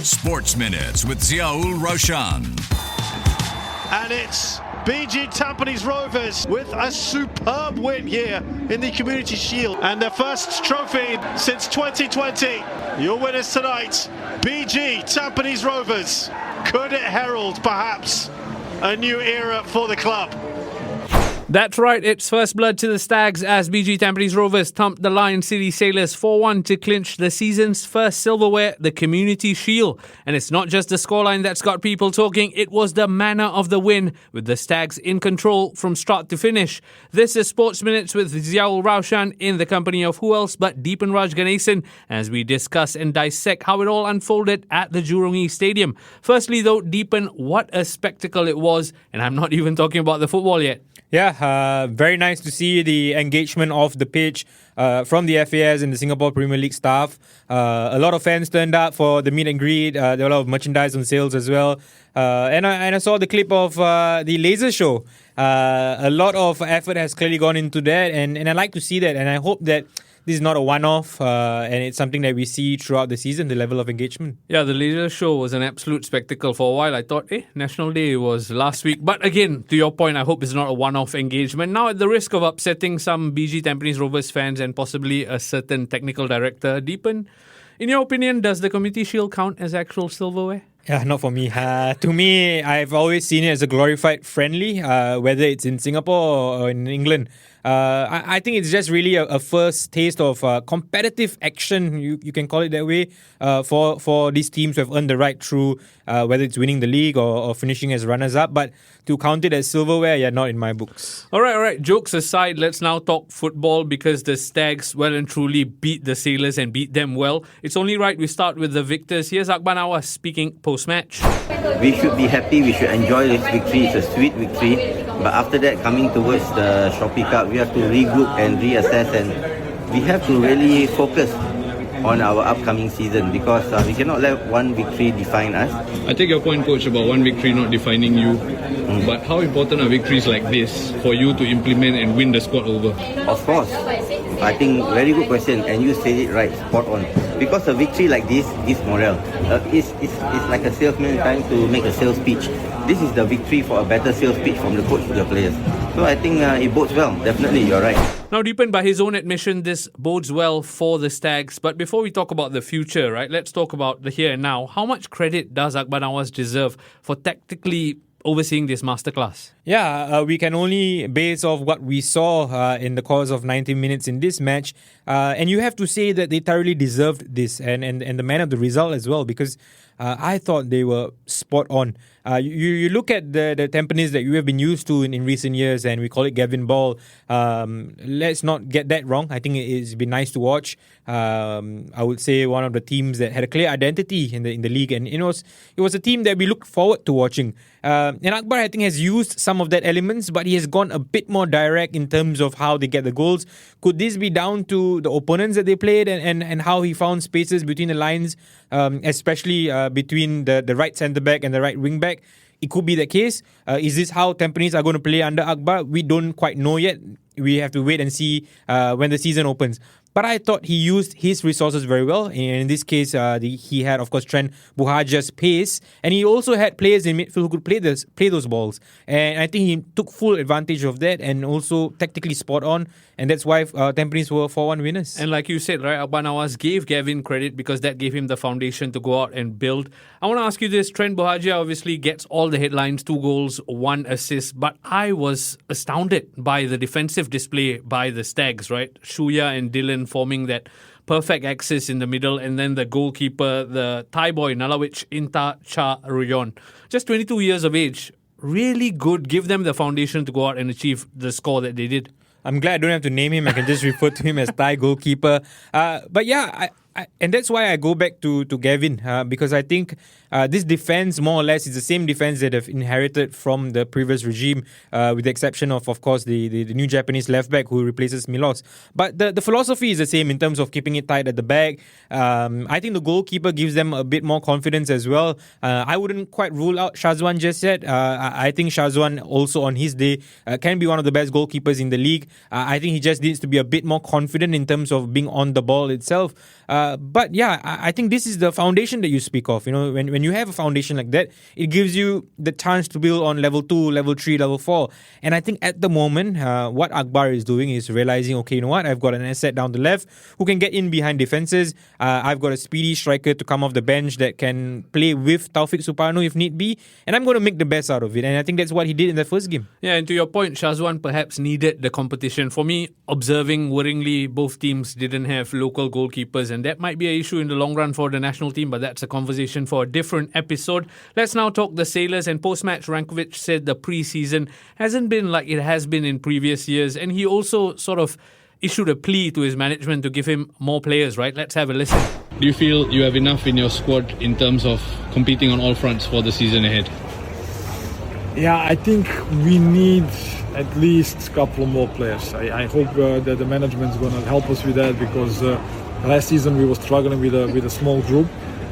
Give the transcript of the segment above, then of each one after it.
Sports Minutes with Raushan. And it's BG Tampines Rovers with a superb win here in the Community Shield and their first trophy since 2020. Your winners tonight, BG Tampines Rovers. Could it herald perhaps a new era for the club? That's right, it's first blood to the Stags as BG Tampines Rovers thumped the Lion City Sailors 4-1 to clinch the season's first silverware, the Community Shield. And it's not just the scoreline that's got people talking, it was the manner of the win, with the Stags in control from start to finish. This is Sports Minutes with Raushan in the company of who else but Deepan Raj Ganesan as we discuss and dissect how it all unfolded at the Jurong East Stadium. Firstly though, Deepan, what a spectacle it was, and I'm not even talking about the football yet. Yeah, very nice to see the engagement off the pitch from the FAS and the Singapore Premier League staff. A lot of fans turned up for the meet and greet. There were a lot of merchandise on sales as well. And I saw the clip of the laser show. A lot of effort has clearly gone into that, and I like to see that. And I hope that this is not a one-off, and it's something that we see throughout the season, the level of engagement. Yeah, the laser show was an absolute spectacle. For a while, I thought, National Day was last week. But again, to your point, I hope it's not a one-off engagement. Now, at the risk of upsetting some BG Tampines Rovers fans and possibly a certain technical director, Deepan, in your opinion, does the Community Shield count as actual silverware? Yeah, not for me. To me, I've always seen it as a glorified friendly, whether it's in Singapore or in England. I think it's just really a first taste of competitive action, you can call it that way, for these teams who have earned the right through whether it's winning the league or finishing as runners-up. But to count it as silverware, yeah, not in my books. All right. Jokes aside, let's now talk football because the Stags well and truly beat the Sailors and beat them well. It's only right we start with the victors. Here's Akbar Nawaz speaking post-match. We should be happy, we should enjoy this victory. It's a sweet victory. But after that, coming towards the Shopee Cup, we have to regroup and reassess, and we have to really focus on our upcoming season because we cannot let one victory define us. I take your point, Coach, about one victory not defining you. But how important are victories like this for you to implement and win the squad over? Of course. I think very good question, and you said it right, spot on. Because a victory like this gives morale. It's like a salesman trying to make a sales pitch. This is the victory for a better sales pitch from the coach to the players. So I think it bodes well. Definitely, you're right. Now, Deepan, by his own admission, this bodes well for the Stags. But before we talk about the future, right, let's talk about the here and now. How much credit does Akbar Nawaz deserve for tactically overseeing this masterclass? Yeah, we can only base off what we saw in the course of 90 minutes in this match. And you have to say that they thoroughly deserved this and the man of the result as well, because I thought they were spot on. You look at the Tampines that you have been used to in recent years, and we call it Gavin Ball. Let's not get that wrong. I think it's been nice to watch. I would say one of the teams that had a clear identity in the league, and it was a team that we look forward to watching. And Akbar, I think, has used some of that elements, but he has gone a bit more direct in terms of how they get the goals. Could this be down to the opponents that they played and how he found spaces between the lines, especially between the right centre-back and the right wing-back? It could be the case. Is this how Tampines are going to play under Akbar? We don't quite know yet. We have to wait and see when the season opens. But I thought he used his resources very well. In this case, he had, of course, Trent Buhaja's pace. And he also had players in midfield who could play those balls. And I think he took full advantage of that and also tactically spot on. And that's why Tampines were 4-1 winners. And like you said, right, Akbar Nawaz gave Gavin credit because that gave him the foundation to go out and build. I want to ask you this. Trent Buhaja obviously gets all the headlines, 2 goals, 1 assist. But I was astounded by the defensive display by the Stags, right? Shuya and Dylan forming that perfect axis in the middle, and then the goalkeeper, the Thai boy, Nalawich Inta Cha Ruyon. Just 22 years of age. Really good. Give them the foundation to go out and achieve the score that they did. I'm glad I don't have to name him. I can just refer to him as Thai goalkeeper. But yeah, and that's why I go back to Gavin, because I think this defense, more or less, is the same defense that have inherited from the previous regime, with the exception of course, the new Japanese left back who replaces Milos. But the philosophy is the same in terms of keeping it tight at the back. I think the goalkeeper gives them a bit more confidence as well. I wouldn't quite rule out Shazwan just yet. I think Shazwan also on his day can be one of the best goalkeepers in the league. I think he just needs to be a bit more confident in terms of being on the ball itself. But yeah, I think this is the foundation that you speak of. When you have a foundation like that, it gives you the chance to build on level 2, level 3, level 4. And I think at the moment, what Akbar is doing is realizing, okay, you know what, I've got an asset down the left who can get in behind defenses. I've got a speedy striker to come off the bench that can play with Taufik Suparno if need be. And I'm going to make the best out of it. And I think that's what he did in the first game. Yeah, and to your point, Shazwan perhaps needed the competition. For me, observing worryingly, both teams didn't have local goalkeepers, and that might be an issue in the long run for the national team, but that's a conversation for a different episode. Let's now talk the Sailors, and post-match Rankovic said the pre-season hasn't been like it has been in previous years, and he also sort of issued a plea to his management to give him more players, right? Let's have a listen. Do you feel you have enough in your squad in terms of competing on all fronts for the season ahead? Yeah, I think we need at least a couple more players. I hope that the management is going to help us with that, because last season we were struggling with a small group,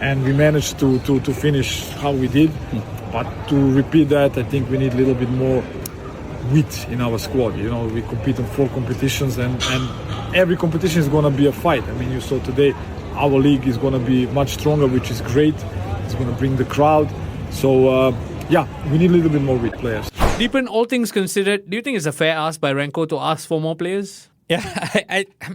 and we managed to finish how we did. But to repeat that, I think we need a little bit more width in our squad. We compete in 4 competitions, and every competition is going to be a fight. I mean, you saw today our league is going to be much stronger, which is great. It's going to bring the crowd. So we need a little bit more width players. Deepan, all things considered, do you think it's a fair ask by Ranko to ask for more players? Yeah,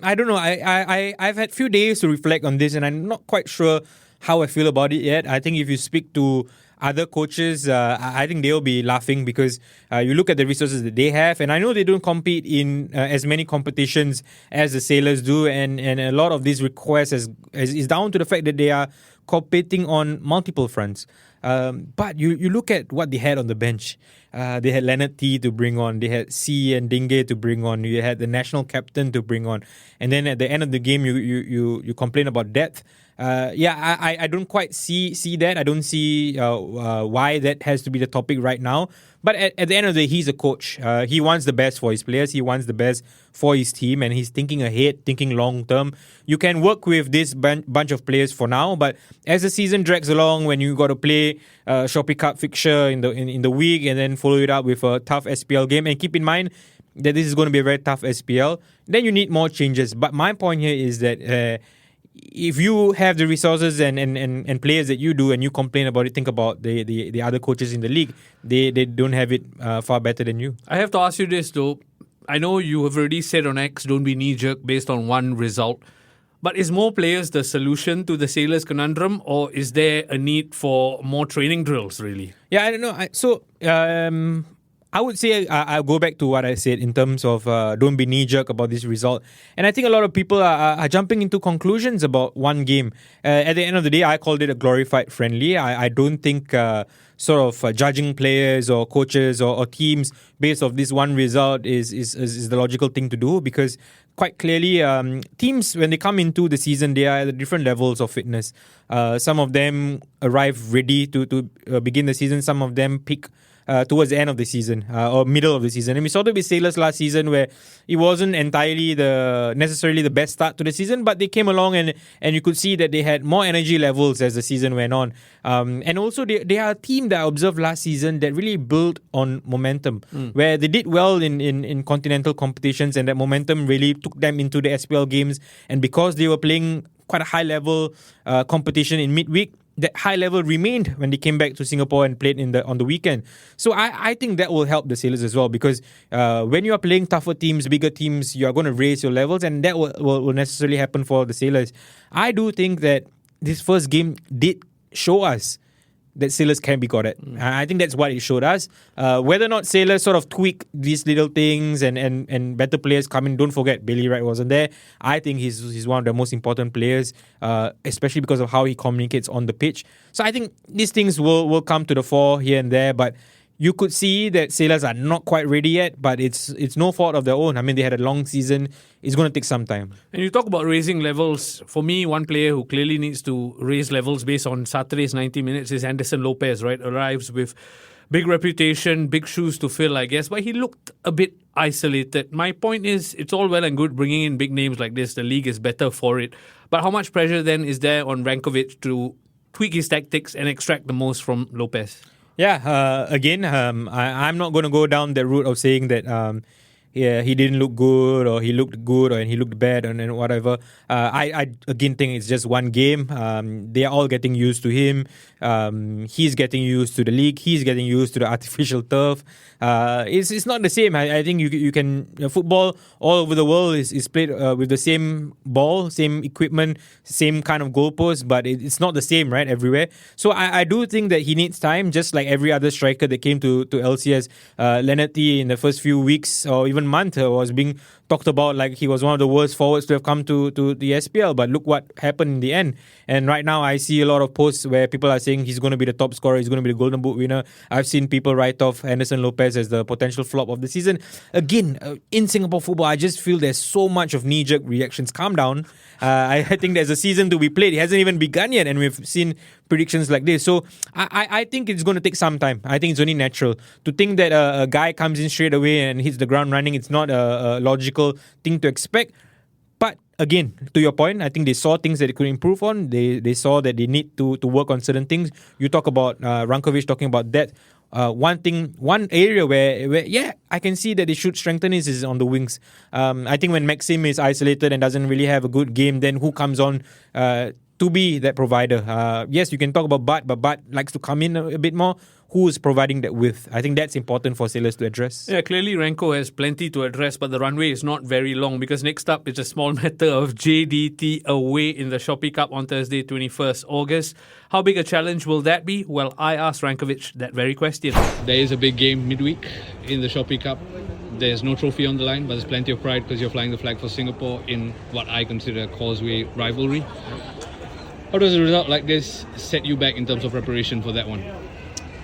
I don't know. I've had few days to reflect on this, and I'm not quite sure how I feel about it yet. I think if you speak to other coaches, I think they'll be laughing, because you look at the resources that they have, and I know they don't compete in as many competitions as the Sailors do, and a lot of these requests is down to the fact that they are competing on multiple fronts. But you look at what they had on the bench. They had Leonard T to bring on. They had C and Dinge to bring on. You had the national captain to bring on. And then at the end of the game, you complain about depth. I don't quite see that. I don't see why that has to be the topic right now. But at the end of the day, he's a coach. He wants the best for his players. He wants the best for his team, and he's thinking ahead, thinking long term. You can work with this bunch of players for now, but as the season drags along, when you got to play Shopee Cup fixture in the week, and then follow it up with a tough SPL game, and keep in mind that this is going to be a very tough SPL, then you need more changes. But my point here is that if you have the resources and players that you do, and you complain about it, think about the other coaches in the league. They don't have it far better than you. I have to ask you this though. I know you have already said on X, don't be knee-jerk based on one result. But is more players the solution to the Sailors' conundrum, or is there a need for more training drills, really? Yeah, I don't know. I would say I'll go back to what I said in terms of don't be knee-jerk about this result. And I think a lot of people are jumping into conclusions about one game. At the end of the day, I called it a glorified friendly. I don't think judging players or coaches or teams based off this one result is the logical thing to do, because quite clearly, teams, when they come into the season, they are at different levels of fitness. Some of them arrive ready to begin the season. Some of them peak towards the end of the season or middle of the season. And we saw it with Sailors last season, where it wasn't entirely necessarily the best start to the season, but they came along and you could see that they had more energy levels as the season went on. And also they are a team that I observed last season that really built on momentum, where they did well in continental competitions, and that momentum really took them into the SPL games. And because they were playing quite a high level competition in midweek, that high level remained when they came back to Singapore and played on the weekend. So I think that will help the Sailors as well, because when you are playing tougher teams, bigger teams, you are going to raise your levels, and that will necessarily happen for the Sailors. I do think that this first game did show us that Sailors can be got at. I think that's what it showed us. Whether or not Sailors sort of tweak these little things and better players come in, don't forget Bailey Wright wasn't there. I think he's one of the most important players, especially because of how he communicates on the pitch. So I think these things will come to the fore here and there, but you could see that Sailors are not quite ready yet, but it's no fault of their own. I mean, they had a long season. It's going to take some time. And you talk about raising levels. For me, one player who clearly needs to raise levels based on Saturday's 90 minutes is Anderson Lopez, right? Arrives with big reputation, big shoes to fill, I guess, but he looked a bit isolated. My point is, it's all well and good bringing in big names like this. The league is better for it. But how much pressure then is there on Rankovic to tweak his tactics and extract the most from Lopez? Yeah, I'm not going to go down the route of saying that he didn't look good, or he looked good, or he looked bad, and whatever. I again think it's just one game. They are all getting used to him. He's getting used to the league. He's getting used to the artificial turf. It's not the same. I think you can football all over the world is played with the same ball, same equipment, same kind of goalpost, but it's not the same, right, everywhere. So I do think that he needs time, just like every other striker that came to LCS. Leonard T in the first few weeks or even month was being talked about like he was one of the worst forwards to have come to the SPL, but look what happened in the end. And right now I see a lot of posts where people are saying he's going to be the top scorer, he's going to be the Golden Boot winner. I've seen people write off Anderson Lopez as the potential flop of the season. Again, in Singapore football, I just feel there's so much of knee-jerk reactions. Calm down. I think there's a season to be played. It hasn't even begun yet, and we've seen predictions like this. So I think it's going to take some time. I think it's only natural. To think that a guy comes in straight away and hits the ground running, it's not a logical thing to expect. But again, to your point, I think they saw things that they could improve on. They saw that they need to work on certain things. You talk about Rankovic talking about that. One area where yeah, I can see that they should strengthen is on the wings. I think when Maxim is isolated and doesn't really have a good game, then who comes on to be that provider? Yes, you can talk about Bart, but Bart likes to come in a bit more. Who is providing that width? I think that's important for Sailors to address. Yeah, clearly Renko has plenty to address, but the runway is not very long because next up it's a small matter of JDT away in the Shopee Cup on Thursday, 21st August. How big a challenge will that be? Well, I asked Rankovic that very question. There is a big game midweek in the Shopee Cup. There's no trophy on the line, but there's plenty of pride because you're flying the flag for Singapore in what I consider a causeway rivalry. How does a result like this set you back in terms of preparation for that one?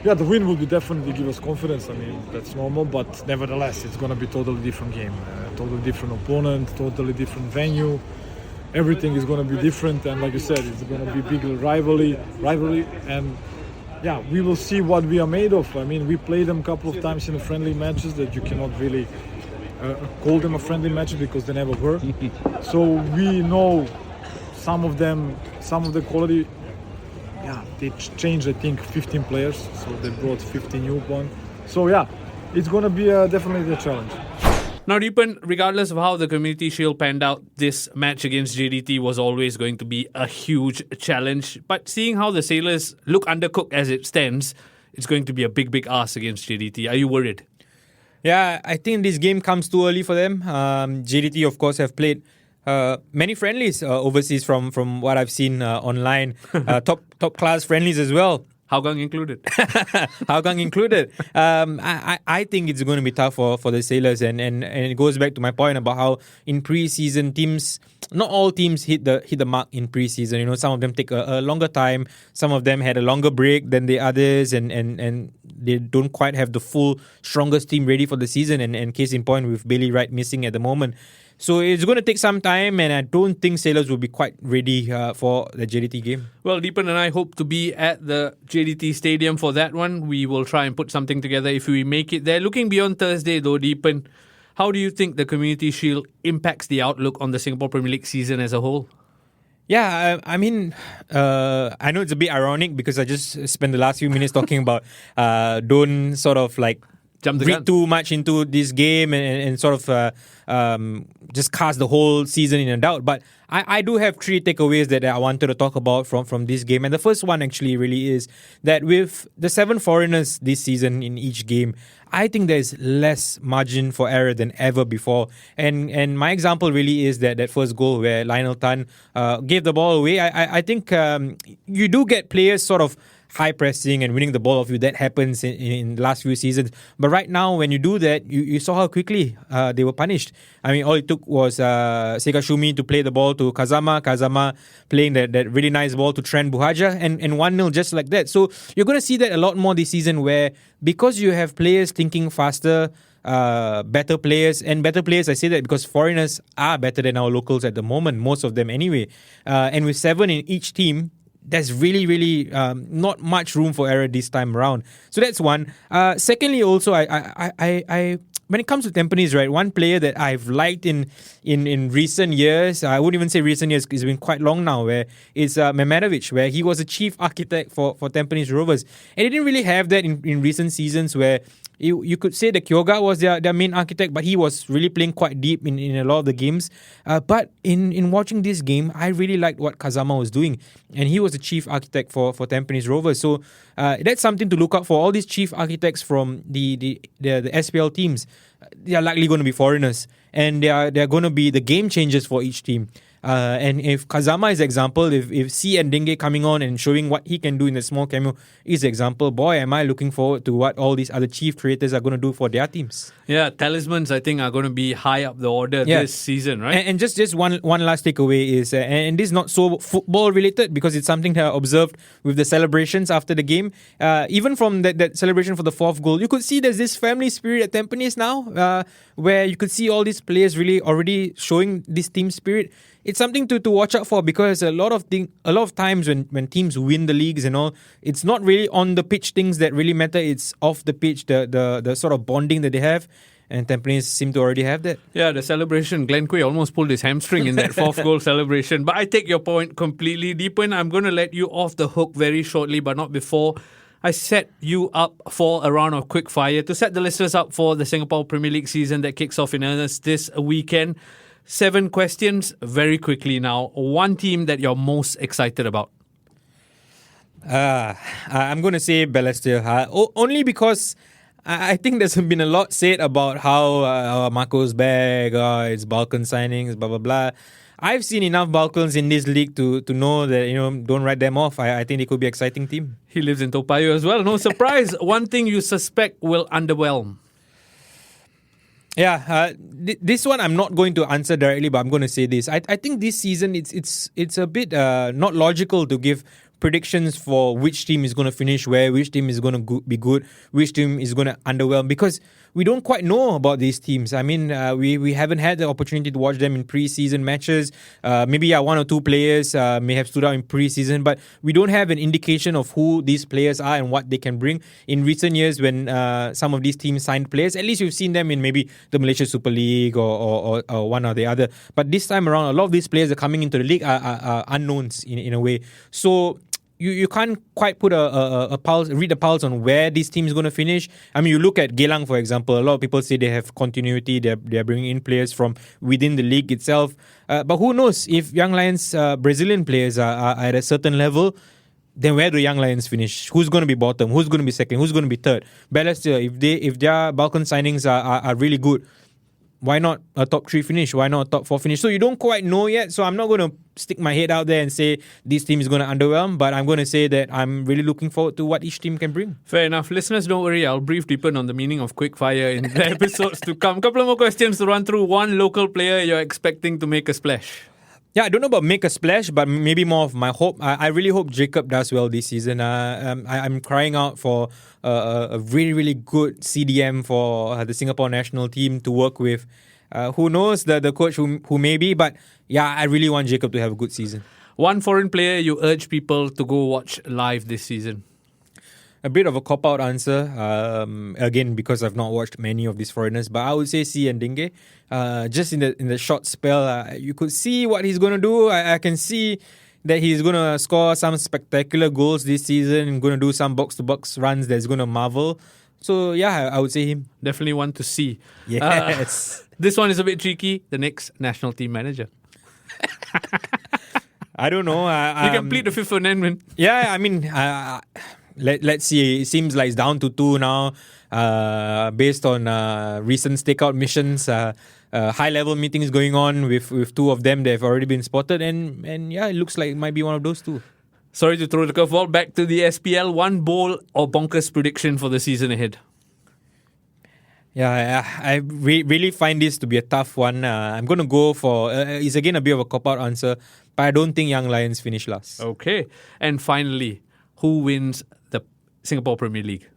Yeah, the win will be definitely give us confidence. I mean, that's normal, but nevertheless, it's going to be a totally different game. Totally different opponent, totally different venue. Everything is going to be different, and like you said, it's going to be bigger rivalry, and yeah, we will see what we are made of. I mean, we played them a couple of times in the friendly matches that you cannot really call them a friendly match because they never were. So we know some of the quality. Yeah, they changed, I think, 15 players, so they brought 15 new ones. So yeah, it's going to be definitely a challenge. Now, Deepan, regardless of how the Community Shield panned out, this match against JDT was always going to be a huge challenge. But seeing how the Sailors look undercooked as it stands, it's going to be a big ask against JDT. Are you worried? Yeah, I think this game comes too early for them. JDT, of course, have played many friendlies overseas from what I've seen online. Top class friendlies as well. Hougang included. Hougang included. I think it's going to be tough for the Sailors, and it goes back to my point about how in pre-season teams, not all teams hit the mark in pre-season. You know, some of them take a longer time. Some of them had a longer break than the others, and they don't quite have the full strongest team ready for the season. And case in point, with Bailey Wright missing at the moment. So it's going to take some time, and I don't think Sailors will be quite ready for the JDT game. Well, Deepan and I hope to be at the JDT Stadium for that one. We will try and put something together if we make it there. Looking beyond Thursday, though, Deepan, how do you think the Community Shield impacts the outlook on the Singapore Premier League season as a whole? Yeah, I mean, I know it's a bit ironic because I just spent the last few minutes talking about don't sort of like read too much into this game and sort of just cast the whole season in a doubt. But I do have 3 takeaways that I wanted to talk about from this game. And the first one actually really is that with the 7 foreigners this season in each game, I think there's less margin for error than ever before. And my example really is that first goal where Lionel Tan gave the ball away. I think you do get players sort of high pressing and winning the ball off you. That happens in the last few seasons. But right now, when you do that, you saw how quickly they were punished. I mean, all it took was Sega Shumi to play the ball to Kazama playing that really nice ball to Trent Buhaja, and 1-0 just like that. So you're going to see that a lot more this season where, because you have players thinking faster, better players, I say that because foreigners are better than our locals at the moment, most of them anyway. And with 7 in each team, there's really not much room for error this time around. So that's one. Secondly, also, I when it comes to Tampines, right, one player that I've liked in recent years, I wouldn't even say recent years, it's been quite long now, where is Mehmetovic, where he was a chief architect for Tampines Rovers. And he didn't really have that in recent seasons where You could say that Kyoga was their main architect, but he was really playing quite deep in a lot of the games. But in watching this game, I really liked what Kazama was doing. And he was the chief architect for Tampines Rovers. So that's something to look out for. All these chief architects from the SPL teams, they are likely going to be foreigners. And they're going to be the game changers for each team. And if Kazama is example, if C and Dengue coming on and showing what he can do in a small cameo is example, boy, am I looking forward to what all these other chief creators are going to do for their teams. Yeah, talismans I think are going to be high up the order this season, right? And just one last takeaway is, and this is not so football related because it's something that I observed with the celebrations after the game. Even from that celebration for the fourth goal, you could see there's this family spirit at Tampines now, where you could see all these players really already showing this team spirit. It's something to watch out for because a lot of times when teams win the leagues and all, it's not really on the pitch things that really matter. It's off the pitch, the sort of bonding that they have. And Tampines seem to already have that. Yeah, the celebration. Glenn Quay almost pulled his hamstring in that fourth goal celebration. But I take your point completely. Deepan, I'm going to let you off the hook very shortly, but not before. I set you up for a round of quick fire to set the listeners up for the Singapore Premier League season that kicks off in earnest this weekend. 7 questions very quickly now. One team that you're most excited about. I'm going to say Balestier. Only because I think there's been a lot said about how Marco's back, it's Balkan signings, blah, blah, blah. I've seen enough Balkans in this league to know that, don't write them off. I think they could be an exciting team. He lives in Toa Payoh as well. No surprise. One thing you suspect will underwhelm. Yeah, this one I'm not going to answer directly, but I'm going to say this. I think this season it's a bit not logical to give predictions for which team is going to finish where, which team is going to be good, which team is going to underwhelm, because we don't quite know about these teams. I mean, we haven't had the opportunity to watch them in pre-season matches. Maybe one or two players may have stood out in pre-season, but we don't have an indication of who these players are and what they can bring. In recent years, when some of these teams signed players, at least you've seen them in maybe the Malaysia Super League or one or the other. But this time around, a lot of these players that are coming into the league are unknowns in a way. So you can't quite put a pulse, read the pulse on where this team is going to finish. I mean, you look at Geylang, for example. A lot of people say they have continuity. They're bringing in players from within the league itself. But who knows if Young Lions Brazilian players are at a certain level, then where do Young Lions finish? Who's going to be bottom? Who's going to be second? Who's going to be third? Balestier, if their Balkan signings are really good, why not a top 3 finish? Why not a top 4 finish? So you don't quite know yet. So I'm not going to stick my head out there and say this team is going to underwhelm, but I'm going to say that I'm really looking forward to what each team can bring. Fair enough. Listeners, don't worry. I'll brief Deepan on the meaning of quickfire in the episodes to come. Couple of more questions to run through. One local player you're expecting to make a splash. Yeah, I don't know about make a splash, but maybe more of my hope. I really hope Jacob does well this season. I'm crying out for a really, really good CDM for the Singapore national team to work with. Who knows the coach who may be, but yeah, I really want Jacob to have a good season. One foreign player you urge people to go watch live this season. A bit of a cop-out answer, again, because I've not watched many of these foreigners, but I would say C and Dengue. Just in the short spell, you could see what he's going to do. I can see that he's going to score some spectacular goals this season and going to do some box-to-box runs that's going to marvel. So, yeah, I would say him. Definitely one to see. Yes. This one is a bit tricky. The next national team manager. I don't know. You can plead the Fifth Amendment. Yeah, I mean... Let's see. It seems like it's down to 2 now, based on recent stakeout missions. High-level meetings going on with 2 of them that have already been spotted, and yeah, it looks like it might be one of those 2. Sorry to throw the curveball back to the SPL. One bold or bonkers prediction for the season ahead. Yeah, I really find this to be a tough one. I'm going to go for, it's again a bit of a cop-out answer, but I don't think Young Lions finish last. Okay. And finally, who wins the Singapore Premier League?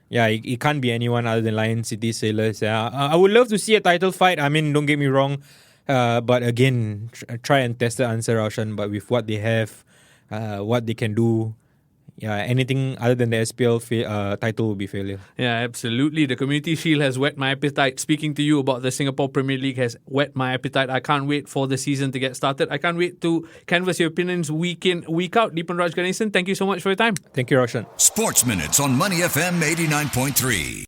Yeah, it can't be anyone other than Lion City Sailors. I would love to see a title fight. I mean, don't get me wrong. But again, try and test the answer, Raushan. But with what they have, what they can do, yeah, anything other than the SPL title will be failure. Yeah, absolutely. The Community Shield has whet my appetite. Speaking to you about the Singapore Premier League has whet my appetite. I can't wait for the season to get started. I can't wait to canvass your opinions week in, week out. Deepan Raj Ganesan, thank you so much for your time. Thank you, Raushan. Sports Minutes on Money FM 89.3.